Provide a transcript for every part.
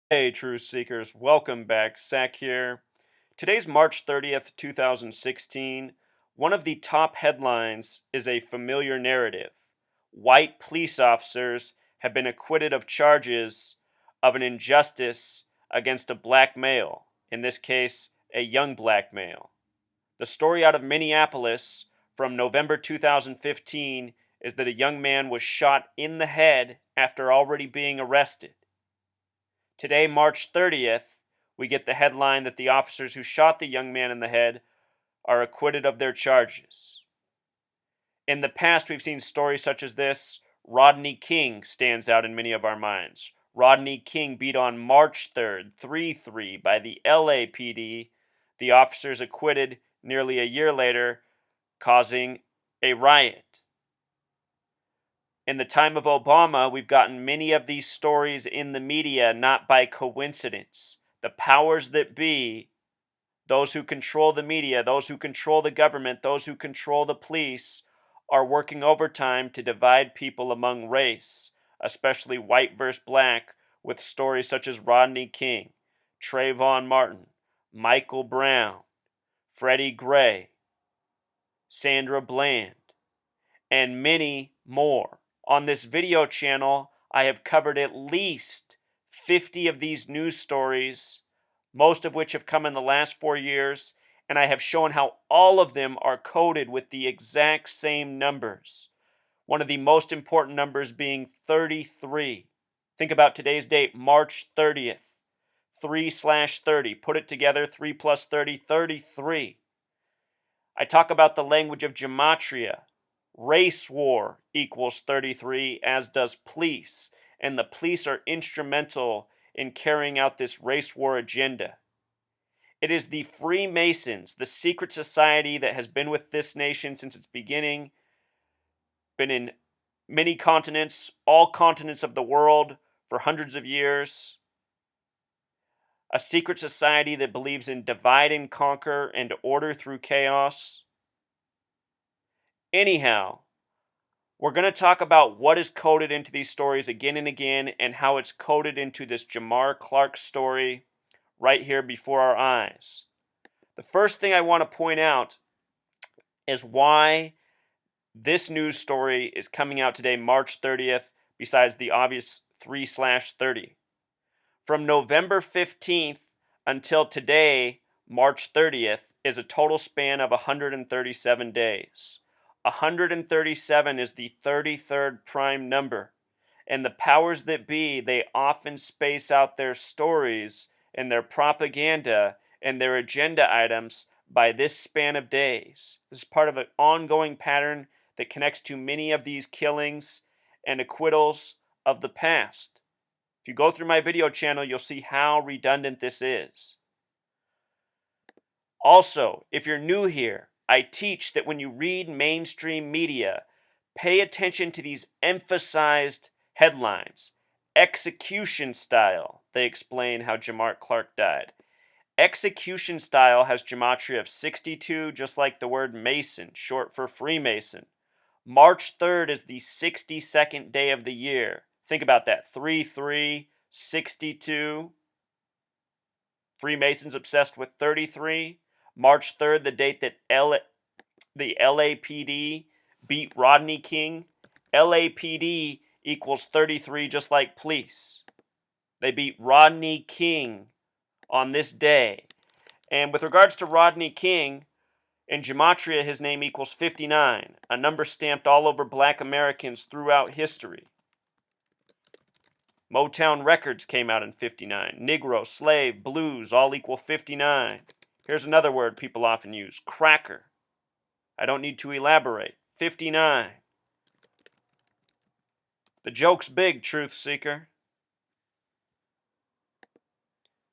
Hey, truth seekers, welcome back. Sack here. Today's March 30th, 2016. One of the top headlines is a familiar narrative. White police officers have been acquitted of charges of an injustice against a black male, in this case, a young black male. The story out of Minneapolis from November 2015 is that a young man was shot in the head after already being arrested. Today, March 30th, we get the headline that the officers who shot the young man in the head are acquitted of their charges. In the past, we've seen stories such as this. Rodney King stands out in many of our minds. Rodney King beat on March 3rd, 3-3 by the LAPD. The officers acquitted nearly a year later, causing a riot. In the time of Obama, we've gotten many of these stories in the media, not by coincidence. The powers that be, those who control the media, those who control the government, those who control the police, are working overtime to divide people among race, especially white versus black, with stories such as Rodney King, Trayvon Martin, Michael Brown, Freddie Gray, Sandra Bland, and many more. On this video channel, I have covered at least 50 of these news stories, most of which have come in the last 4 years, and I have shown how all of them are coded with the exact same numbers. One of the most important numbers being 33. Think about today's date, March 30th. 3/30. Put it together, 3 plus 30, 33. I talk about the language of gematria. Race war equals 33, as does police, and the police are instrumental in carrying out this race war agenda. It is the Freemasons, the secret society that has been with this nation since its beginning, been in many continents, all continents of the world for hundreds of years. A secret society that believes in divide and conquer and order through chaos. Anyhow, we're going to talk about what is coded into these stories again and again and how it's coded into this Jamar Clark story right here before our eyes. The first thing I want to point out is why this news story is coming out today, March 30th, besides the obvious 3/30. From November 15th until today, March 30th, is a total span of 137 days. 137 is the 33rd prime number. And the powers that be, they often space out their stories and their propaganda and their agenda items by this span of days. This is part of an ongoing pattern that connects to many of these killings and acquittals of the past. If you go through my video channel, you'll see how redundant this is. Also, if you're new here, I teach that when you read mainstream media, pay attention to these emphasized headlines. Execution style, they explain how Jamar Clark died. Execution style has gematria of 62, just like the word Mason, short for Freemason. March 3rd is the 62nd day of the year. Think about that. 3/3, 62. Freemasons obsessed with 33. March 3rd, the date that the LAPD beat Rodney King. LAPD equals 33, just like police. They beat Rodney King on this day. And with regards to Rodney King, in gematria, his name equals 59, a number stamped all over black Americans throughout history. Motown Records came out in 59. Negro, slave, blues all equal 59. Here's another word people often use, cracker. I don't need to elaborate. 59. The joke's big, truth seeker.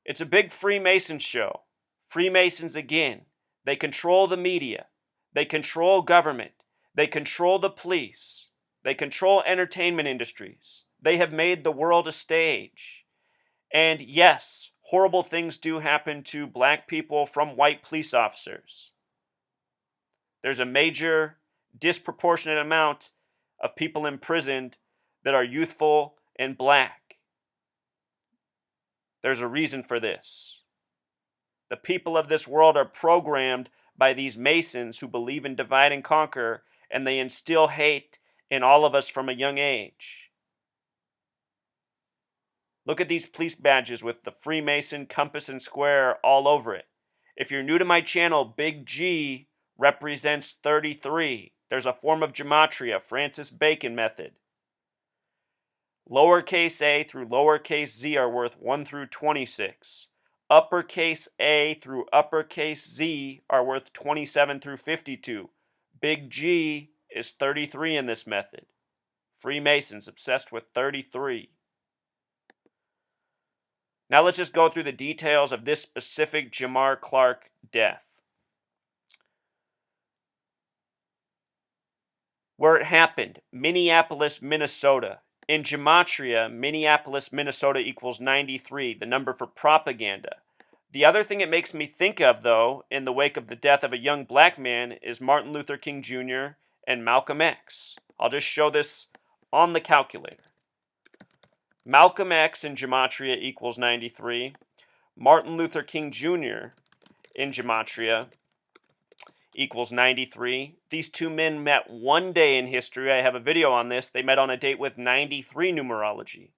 It's a big Freemason show. Freemasons again. They control the media. They control government. They control the police. They control entertainment industries. They have made the world a stage. And yes, horrible things do happen to black people from white police officers. There's a major, disproportionate amount of people imprisoned that are youthful and black. There's a reason for this. The people of this world are programmed by these Masons who believe in divide and conquer, and they instill hate in all of us from a young age. Look at these police badges with the Freemason, compass, and square all over it. If you're new to my channel, Big G represents 33. There's a form of gematria, Francis Bacon method. Lowercase a through lowercase z are worth 1 through 26. Uppercase A through uppercase Z are worth 27 through 52. Big G is 33 in this method. Freemasons obsessed with 33. Now let's just go through the details of this specific Jamar Clark death. Where it happened, Minneapolis, Minnesota. In gematria, Minneapolis, Minnesota equals 93, the number for propaganda. The other thing it makes me think of, though, in the wake of the death of a young black man, is Martin Luther King Jr. and Malcolm X. I'll just show this on the calculator. Malcolm X in gematria equals 93. Martin Luther King Jr. in gematria equals 93. These two men met one day in history. I have a video on this. They met on a date with 93 numerology.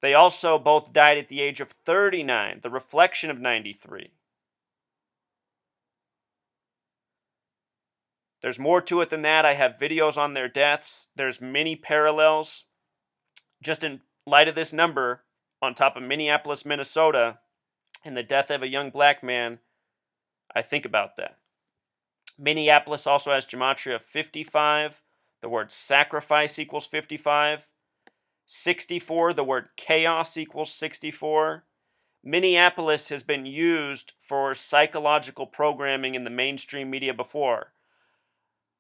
They also both died at the age of 39, the reflection of 93. There's more to it than that. I have videos on their deaths. There's many parallels. Just in light of this number, on top of Minneapolis, Minnesota, and the death of a young black man, I think about that. Minneapolis also has gematria of 55. The word sacrifice equals 55. 64, the word chaos equals 64. Minneapolis has been used for psychological programming in the mainstream media before.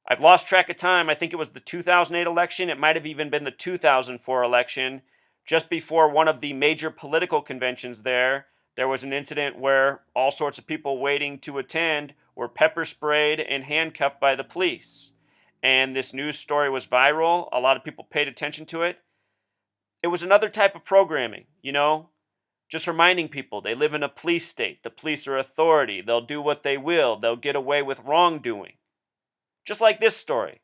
I've lost track of time. I think it was the 2008 election. It might have even been the 2004 election. Just before one of the major political conventions there was an incident where all sorts of people waiting to attend were pepper sprayed and handcuffed by the police. And this news story was viral. A lot of people paid attention to it. It was another type of programming, just reminding people they live in a police state. The police are authority. They'll do what they will. They'll get away with wrongdoing. Just like this story.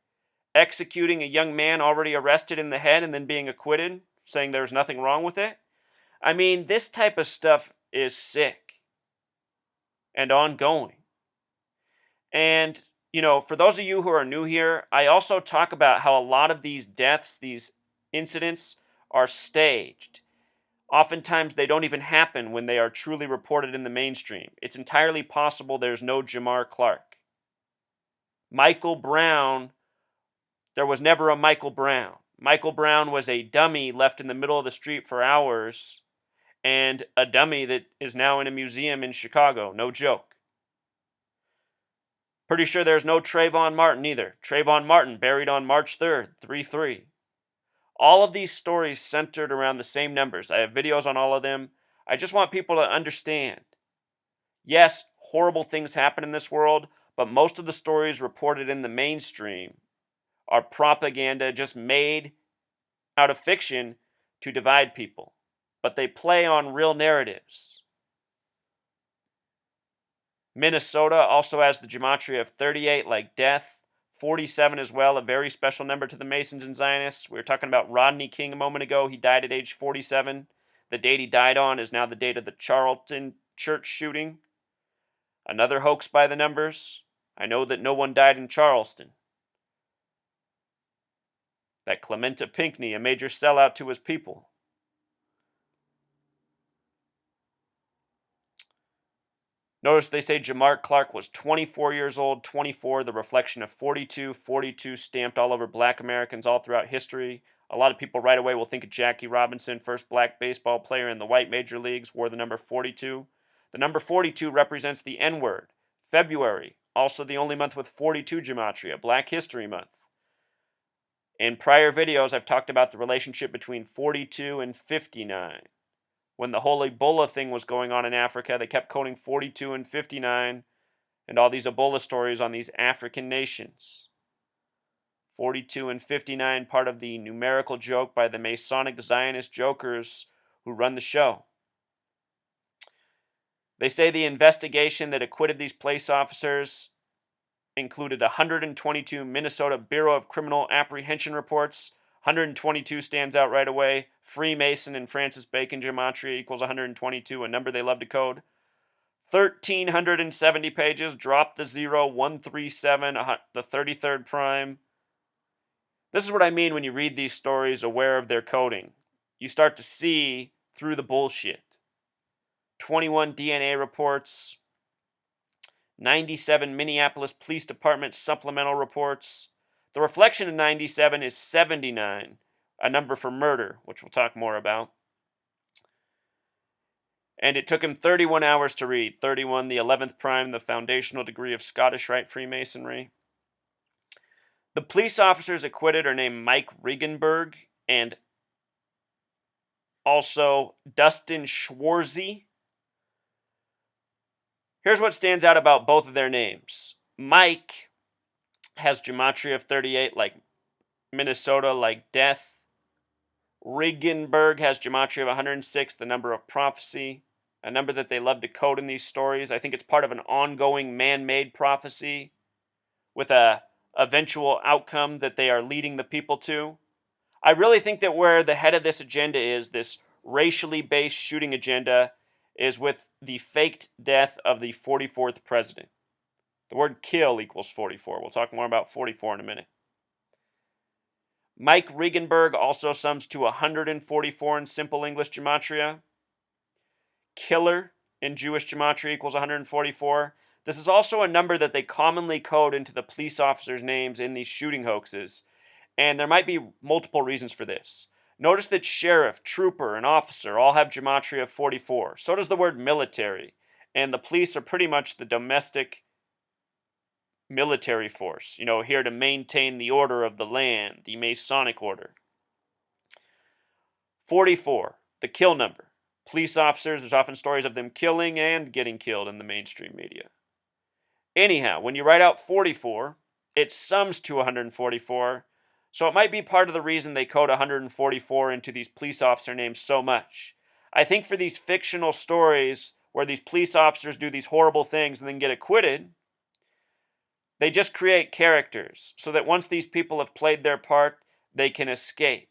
Executing a young man already arrested in the head and then being acquitted, saying there's nothing wrong with it. I mean, this type of stuff is sick and ongoing. And, for those of you who are new here, I also talk about how a lot of these deaths, these incidents, are staged. Oftentimes, they don't even happen when they are truly reported in the mainstream. It's entirely possible there's no Jamar Clark. Michael Brown, there was never a Michael Brown. Michael Brown was a dummy left in the middle of the street for hours, and a dummy that is now in a museum in Chicago. No joke. Pretty sure there's no Trayvon Martin either. Trayvon Martin buried on March 3rd, 3/3. All of these stories centered around the same numbers. I have videos on all of them. I just want people to understand. Yes, horrible things happen in this world, but most of the stories reported in the mainstream are propaganda just made out of fiction to divide people. But they play on real narratives. Minnesota also has the gematria of 38, like death. 47 as well, a very special number to the Masons and Zionists. We were talking about Rodney King a moment ago. He died at age 47. The date he died on is now the date of the Charlton church shooting. Another hoax by the numbers. I know that no one died in Charleston. That Clementa Pinckney, a major sellout to his people. Notice they say Jamar Clark was 24 years old, 24, the reflection of 42, 42 stamped all over black Americans all throughout history. A lot of people right away will think of Jackie Robinson, first black baseball player in the white major leagues, wore the number 42. The number 42 represents the N-word. February, also the only month with 42 gematria, Black History Month. In prior videos, I've talked about the relationship between 42 and 59. When the whole Ebola thing was going on in Africa, they kept quoting 42 and 59 and all these Ebola stories on these African nations. 42 and 59, part of the numerical joke by the Masonic Zionist jokers who run the show. They say the investigation that acquitted these police officers included 122 Minnesota Bureau of Criminal Apprehension reports. 122 stands out right away. Freemason and Francis Bacon gematria equals 122, a number they love to code. 1,370 pages, drop the zero, 137, the 33rd prime. This is what I mean when you read these stories aware of their coding. You start to see through the bullshit. 21 DNA reports, 97 Minneapolis Police Department supplemental reports. The reflection of 97 is 79, a number for murder, which we'll talk more about. And it took him 31 hours to read. 31, the 11th prime, the foundational degree of Scottish Rite Freemasonry. The police officers acquitted are named Mike Regenberg and also Dustin Schwarzy. Here's what stands out about both of their names. Mike has gematria of 38, like Minnesota, like death. Regenberg has gematria of 106, the number of prophecy, a number that they love to code in these stories. I think it's part of an ongoing man-made prophecy with a eventual outcome that they are leading the people to. I really think that where the head of this agenda is, this racially based shooting agenda, is with the faked death of the 44th president. The word kill equals 44. We'll talk more about 44 in a minute. Mike Regenberg also sums to 144 in simple English gematria. Killer in Jewish gematria equals 144. This is also a number that they commonly code into the police officers' names in these shooting hoaxes, and there might be multiple reasons for this. Notice that sheriff, trooper, and officer all have gematria of 44. So does the word military, and the police are pretty much the domestic military force, here to maintain the order of the land, the Masonic order. 44, the kill number. Police officers, there's often stories of them killing and getting killed in the mainstream media. Anyhow, when you write out 44, it sums to 144, so it might be part of the reason they code 144 into these police officer names so much. I think for these fictional stories where these police officers do these horrible things and then get acquitted, they just create characters so that once these people have played their part, they can escape.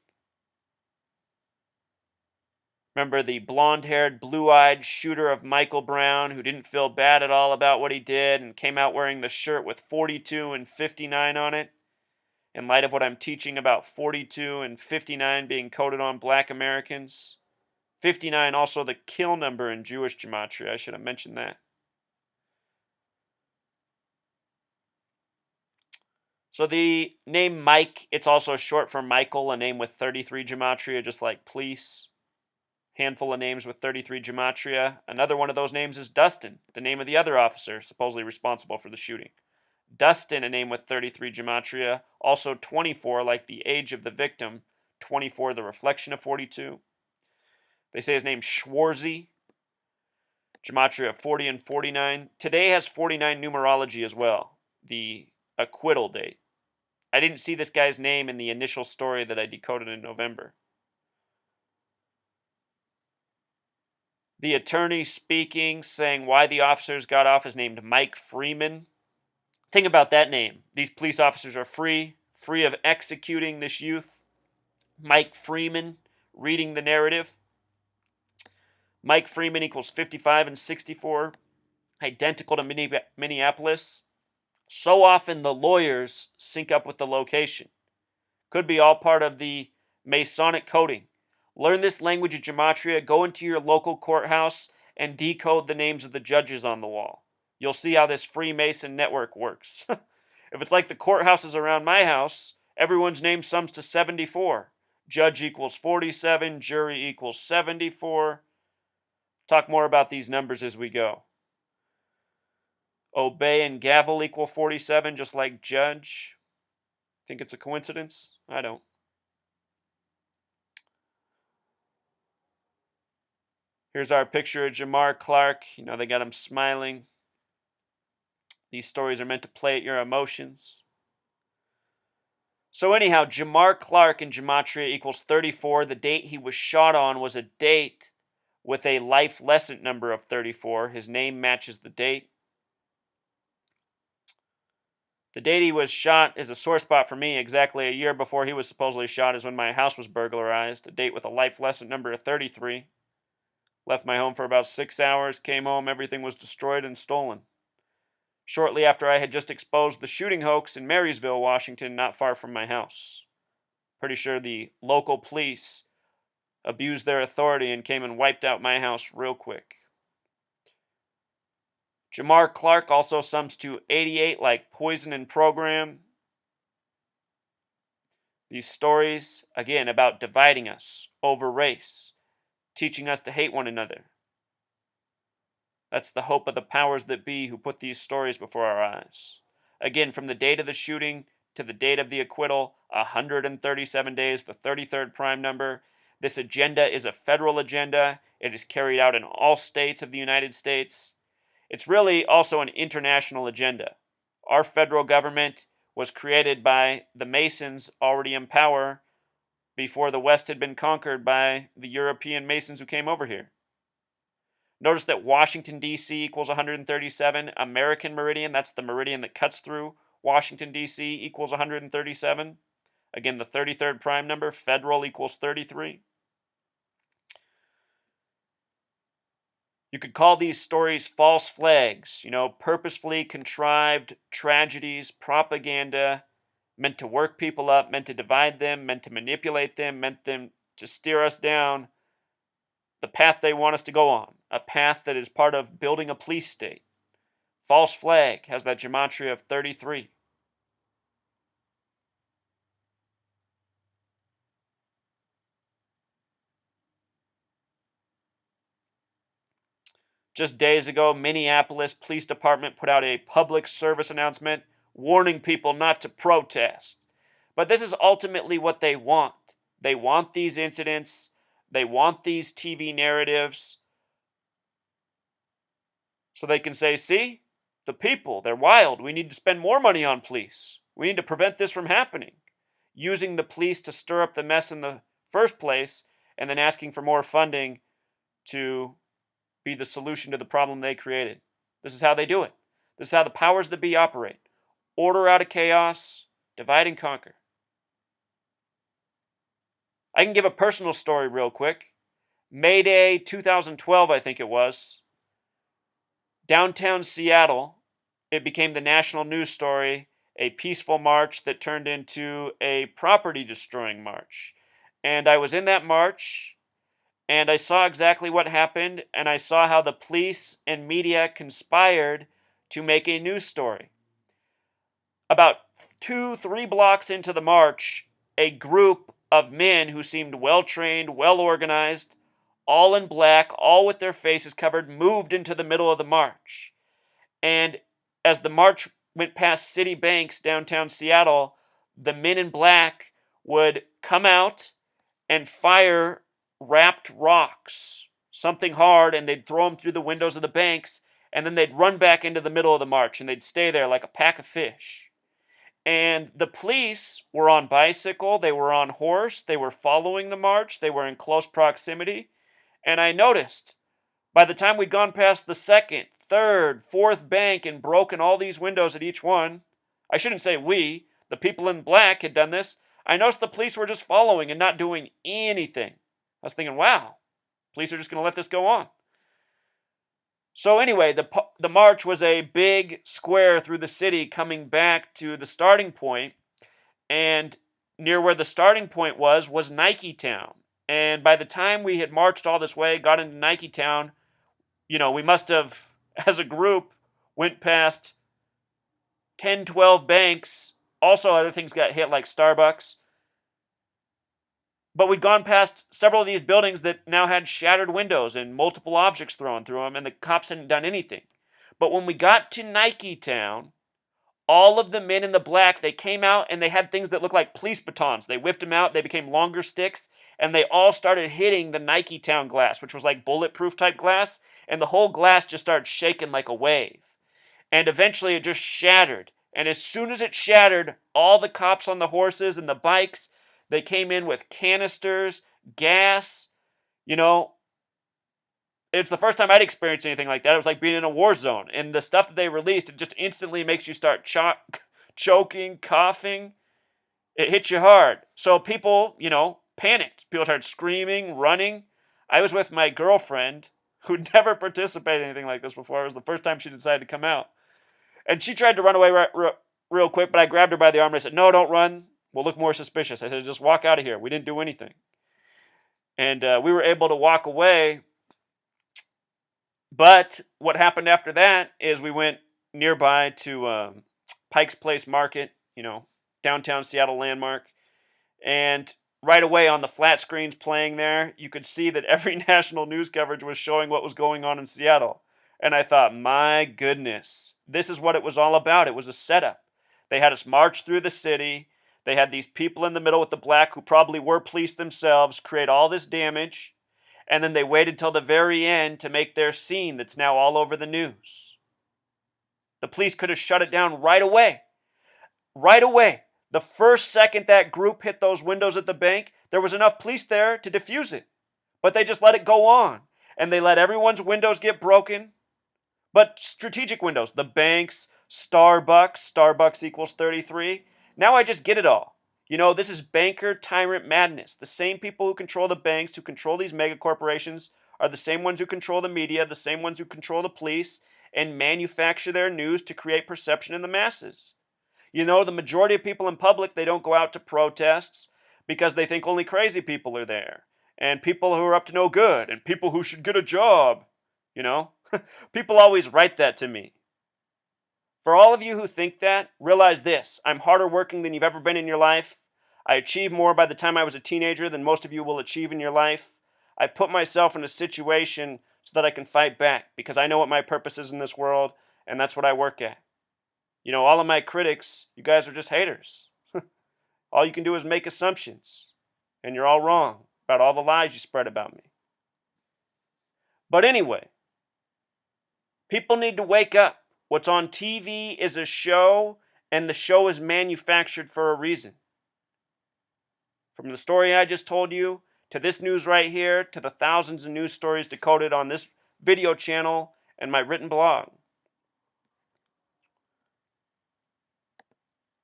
Remember the blonde-haired, blue-eyed shooter of Michael Brown who didn't feel bad at all about what he did and came out wearing the shirt with 42 and 59 on it? In light of what I'm teaching about 42 and 59 being coded on black Americans. 59 also the kill number in Jewish gematria. I should have mentioned that. So the name Mike, it's also short for Michael, a name with 33 gematria, just like police. Handful of names with 33 gematria. Another one of those names is Dustin, the name of the other officer supposedly responsible for the shooting. Dustin, a name with 33 gematria. Also 24, like the age of the victim. 24, the reflection of 42. They say his name's Schwarzy. Gematria of 40 and 49. Today has 49 numerology as well. The acquittal date. I didn't see this guy's name in the initial story that I decoded in November. The attorney speaking, saying why the officers got off, is named Mike Freeman. Think about that name. These police officers are free of executing this youth. Mike Freeman, reading the narrative. Mike Freeman equals 55 and 64, identical to Minneapolis. So often the lawyers sync up with the location. Could be all part of the Masonic coding. Learn this language of gematria, go into your local courthouse, and decode the names of the judges on the wall. You'll see how this Freemason network works. If it's like the courthouses around my house, everyone's name sums to 74. Judge equals 47, jury equals 74. Talk more about these numbers as we go. Obey and gavel equal 47, just like judge. Think it's a coincidence? I don't. Here's our picture of Jamar Clark. They got him smiling. These stories are meant to play at your emotions. So anyhow, Jamar Clark in gematria equals 34. The date he was shot on was a date with a life lesson number of 34. His name matches the date. The date he was shot is a sore spot for me. Exactly a year before he was supposedly shot is when my house was burglarized. A date with a life lesson number of 33. Left my home for about 6 hours, came home, everything was destroyed and stolen. Shortly after I had just exposed the shooting hoax in Marysville, Washington, not far from my house. Pretty sure the local police abused their authority and came and wiped out my house real quick. Jamar Clark also sums to 88 like poison and program. These stories, again, about dividing us over race, teaching us to hate one another. That's the hope of the powers that be who put these stories before our eyes. Again, from the date of the shooting to the date of the acquittal, 137 days, the 33rd prime number. This agenda is a federal agenda. It is carried out in all states of the United States. It's really also an international agenda. Our federal government was created by the Masons already in power before the West had been conquered by the European Masons who came over here. Notice that Washington, D.C. equals 137. American meridian, that's the meridian that cuts through Washington, D.C. equals 137. Again, the 33rd prime number, federal equals 33. You could call these stories false flags, purposefully contrived tragedies, propaganda, meant to work people up, meant to divide them, meant to manipulate them, meant them to steer us down the path they want us to go on, a path that is part of building a police state. False flag has that gematria of 33. Just days ago, Minneapolis Police Department put out a public service announcement warning people not to protest. But this is ultimately what they want. They want these incidents. They want these TV narratives so they can say, see, the people, they're wild. We need to spend more money on police. We need to prevent this from happening. Using the police to stir up the mess in the first place and then asking for more funding to be the solution to the problem they created. This is how they do it. This is how the powers that be operate. Order out of chaos, divide and conquer. I can give a personal story real quick. May Day 2012, I think it was. Downtown Seattle, it became the national news story, a peaceful march that turned into a property-destroying march. And I was in that march, and I saw exactly what happened, and I saw how the police and media conspired to make a news story. About 2-3 blocks into the march, a group of men who seemed well-trained, well-organized, all in black, all with their faces covered, moved into the middle of the march. And as the march went past City Banks, downtown Seattle, the men in black would come out and fire wrapped rocks, something hard, and they'd throw them through the windows of the banks, and then they'd run back into the middle of the march, and they'd stay there like a pack of fish. And the police were on bicycle, they were on horse, they were following the march, they were in close proximity. And I noticed, by the time we'd gone past the second, third, fourth bank and broken all these windows at each one, I shouldn't say we, the people in black had done this, I noticed the police were just following and not doing anything. I was thinking, wow, police are just going to let this go on. So anyway, the march was a big square through the city coming back to the starting point, and near where the starting point was Nike Town. And by the time we had marched all this way, got into Nike Town, we must have, as a group, went past 10, 12 banks. Also, other things got hit like Starbucks. But we'd gone past several of these buildings that now had shattered windows and multiple objects thrown through them, and the cops hadn't done anything. But when we got to Nike Town, all of the men in the black, they came out and they had things that looked like police batons. They whipped them out, they became longer sticks, and they all started hitting the Nike Town glass, which was like bulletproof type glass, and the whole glass just started shaking like a wave. And eventually it just shattered. And as soon as it shattered, all the cops on the horses and the bikes, they came in with canisters, gas, It's the first time I'd experienced anything like that. It was like being in a war zone. And the stuff that they released, it just instantly makes you start choking, coughing. It hits you hard. So people, panicked. People started screaming, running. I was with my girlfriend who'd never participated in anything like this before. It was the first time she decided to come out. And she tried to run away real quick, but I grabbed her by the arm and I said, "No, don't run. We'll look more suspicious." I said, "Just walk out of here. We didn't do anything." And we were able to walk away. But what happened after that is we went nearby to Pike's Place Market, downtown Seattle landmark. And right away on the flat screens playing there, you could see that every national news coverage was showing what was going on in Seattle. And I thought, my goodness, this is what it was all about. It was a setup. They had us march through the city. They had these people in the middle with the black who probably were police themselves create all this damage. And then they waited till the very end to make their scene that's now all over the news. The police could have shut it down right away. Right away. The first second that group hit those windows at the bank, there was enough police there to defuse it. But they just let it go on. And they let everyone's windows get broken. But strategic windows, the banks, Starbucks equals 33. Now I just get it all. This is banker tyrant madness. The same people who control the banks, who control these mega corporations, are the same ones who control the media, the same ones who control the police, and manufacture their news to create perception in the masses. The majority of people in public, they don't go out to protests because they think only crazy people are there, and people who are up to no good, and people who should get a job. People always write that to me. For all of you who think that, realize this: I'm harder working than you've ever been in your life. I achieved more by the time I was a teenager than most of you will achieve in your life. I put myself in a situation so that I can fight back because I know what my purpose is in this world, and that's what I work at. All of my critics, you guys are just haters. All you can do is make assumptions, and you're all wrong about all the lies you spread about me. But anyway, people need to wake up. What's on TV is a show, and the show is manufactured for a reason. From the story I just told you, to this news right here, to the thousands of news stories decoded on this video channel and my written blog.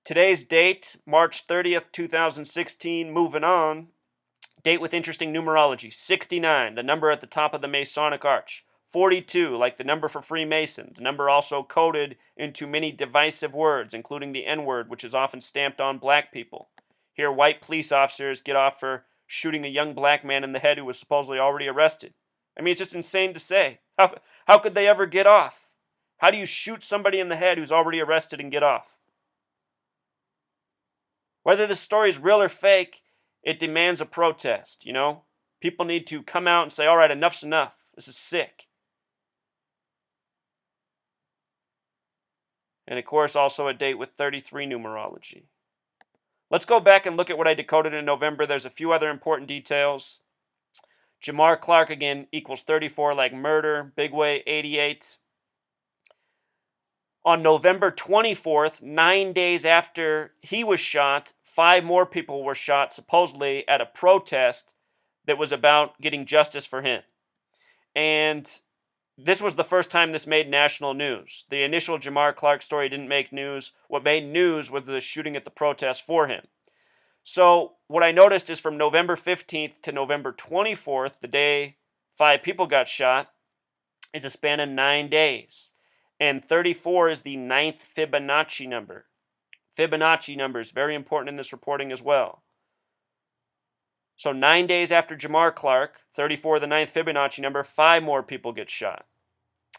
Today's date, March 30th, 2016, moving on. Date with interesting numerology, 69, the number at the top of the Masonic arch. 42, like the number for Freemason. The number also coded into many divisive words, including the N-word, which is often stamped on black people. Here, white police officers get off for shooting a young black man in the head who was supposedly already arrested. I mean, it's just insane to say. How could they ever get off? How do you shoot somebody in the head who's already arrested and get off? Whether the story is real or fake, it demands a protest, People need to come out and say, all right, enough's enough. This is sick. And of course, also a date with 33 numerology. Let's go back and look at what I decoded in November. There's a few other important details. Jamar Clark, again, equals 34, like murder. Big Way, 88. On November 24th, 9 days after he was shot, 5 more people were shot, supposedly at a protest that was about getting justice for him. And this was the first time this made national news. The initial Jamar Clark story didn't make news. What made news was the shooting at the protest for him. So what I noticed is from November 15th to November 24th, the day 5 people got shot, is a span of 9 days. And 34 is the 9th Fibonacci number. Fibonacci number is very important in this reporting as well. So 9 days after Jamar Clark, 34, the 9th Fibonacci number, 5 more people get shot.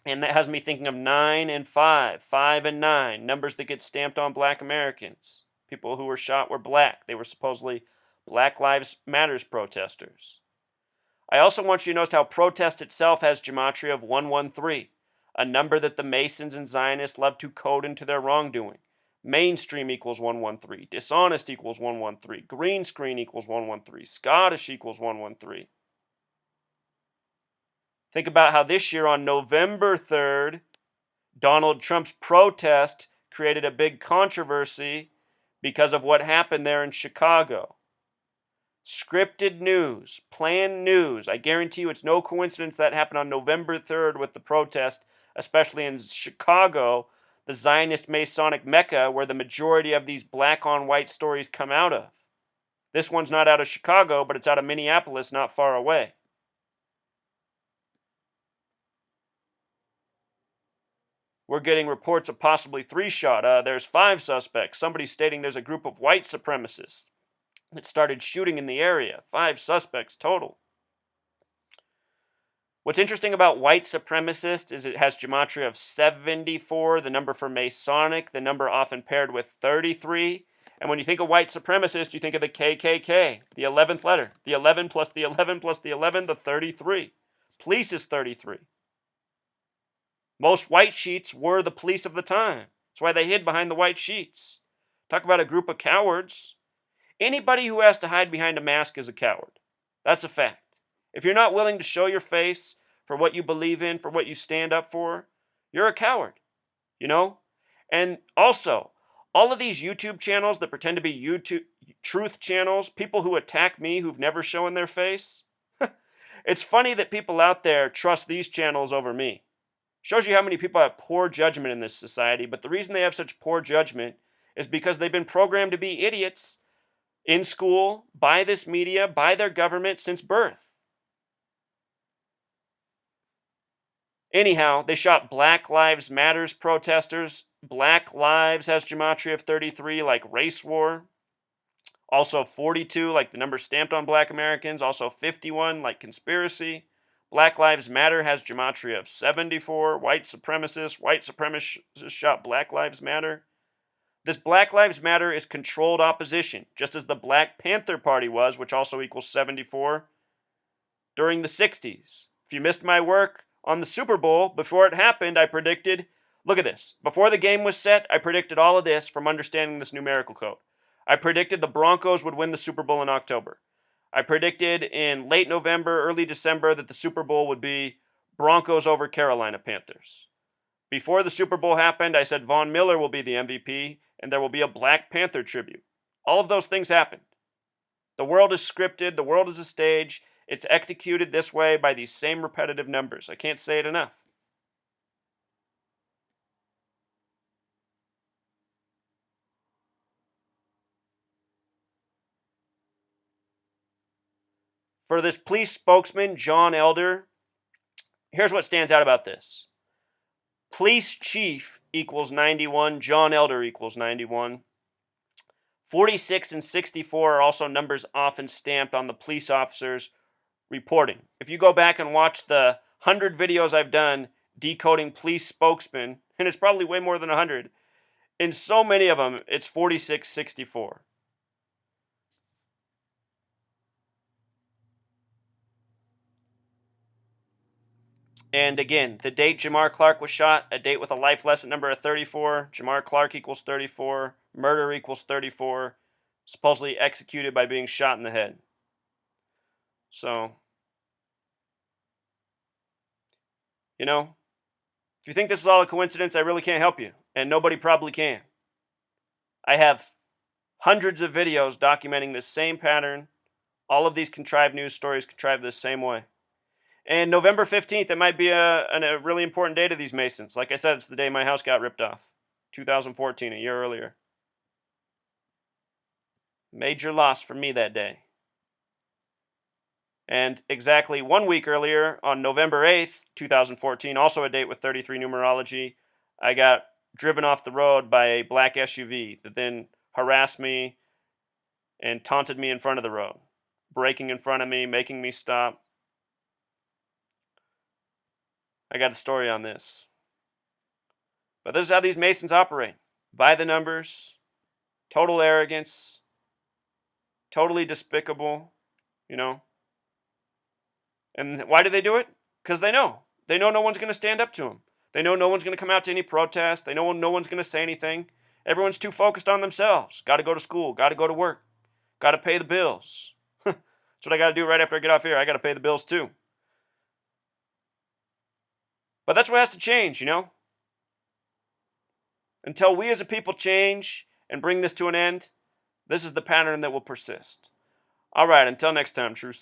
And that has me thinking of 9 and 5, 5 and 9, numbers that get stamped on black Americans. People who were shot were black. They were supposedly Black Lives Matters protesters. I also want you to notice how protest itself has gematria of 113, a number that the Masons and Zionists love to code into their wrongdoing. Mainstream equals 113. Dishonest equals 113. Green screen equals 113. Scottish equals 113. Think about how this year on November 3rd, Donald Trump's protest created a big controversy because of what happened there in Chicago. Scripted news, planned news. I guarantee you it's no coincidence that happened on November 3rd with the protest, especially in Chicago, the Zionist Masonic Mecca, where the majority of these black on white stories come out of. This one's not out of Chicago, but it's out of Minneapolis, not far away. We're getting reports of possibly 3 shot. There's 5 suspects. Somebody's stating there's a group of white supremacists that started shooting in the area. 5 suspects total. What's interesting about white supremacist is it has gematria of 74, the number for Masonic, the number often paired with 33. And when you think of white supremacist, you think of the KKK, the 11th letter. The 11 plus the 11 plus the 11, the 33. Police is 33. Most white sheets were the police of the time. That's why they hid behind the white sheets. Talk about a group of cowards. Anybody who has to hide behind a mask is a coward. That's a fact. If you're not willing to show your face for what you believe in, for what you stand up for, you're a coward, you know? And also, all of these YouTube channels that pretend to be YouTube truth channels, people who attack me who've never shown their face, it's funny that people out there trust these channels over me. Shows you how many people have poor judgment in this society, but the reason they have such poor judgment is because they've been programmed to be idiots in school, by this media, by their government since birth. Anyhow, they shot Black Lives Matters protesters. Black Lives has gematria of 33, like race war. Also 42, like the number stamped on black Americans. Also 51, like conspiracy. Black Lives Matter has gematria of 74. White supremacists shot Black Lives Matter. This Black Lives Matter is controlled opposition, just as the Black Panther Party was, which also equals 74, during the 60s. If you missed my work on the Super Bowl, before it happened, I predicted, look at this, before the game was set, I predicted all of this from understanding this numerical code. I predicted the Broncos would win the Super Bowl in October. I predicted in late November, early December that the Super Bowl would be Broncos over Carolina Panthers. Before the Super Bowl happened, I said Von Miller will be the MVP and there will be a Black Panther tribute. All of those things happened. The world is scripted, the world is a stage. It's executed this way by these same repetitive numbers. I can't say it enough. For this police spokesman, John Elder, here's what stands out about this. Police chief equals 91. John Elder equals 91. 46 and 64 are also numbers often stamped on the police officers reporting. If you go back and watch the 100 videos I've done decoding police spokesmen, and it's probably way more than 100, in so many of them, it's 4664. And again, the date Jamar Clark was shot, a date with a life lesson number of 34. Jamar Clark equals 34. Murder equals 34. Supposedly executed by being shot in the head. So, you know, if you think this is all a coincidence, I really can't help you. And nobody probably can. I have hundreds of videos documenting this same pattern. All of these contrived news stories contrived the same way. And November 15th, it might be a really important day to these Masons. Like I said, it's the day my house got ripped off. 2014, a year earlier. Major loss for me that day. And exactly 1 week earlier, on November 8th, 2014, also a date with 33 numerology, I got driven off the road by a black SUV that then harassed me and taunted me in front of the road, braking in front of me, making me stop. I got a story on this. But this is how these Masons operate. By the numbers, total arrogance, totally despicable, you know. And why do they do it? Because they know. They know no one's going to stand up to them. They know no one's going to come out to any protest. They know no one's going to say anything. Everyone's too focused on themselves. Got to go to school. Got to go to work. Got to pay the bills. That's what I got to do right after I get off here. I got to pay the bills too. But that's what has to change, you know? Until we as a people change and bring this to an end, this is the pattern that will persist. All right, until next time, Truth.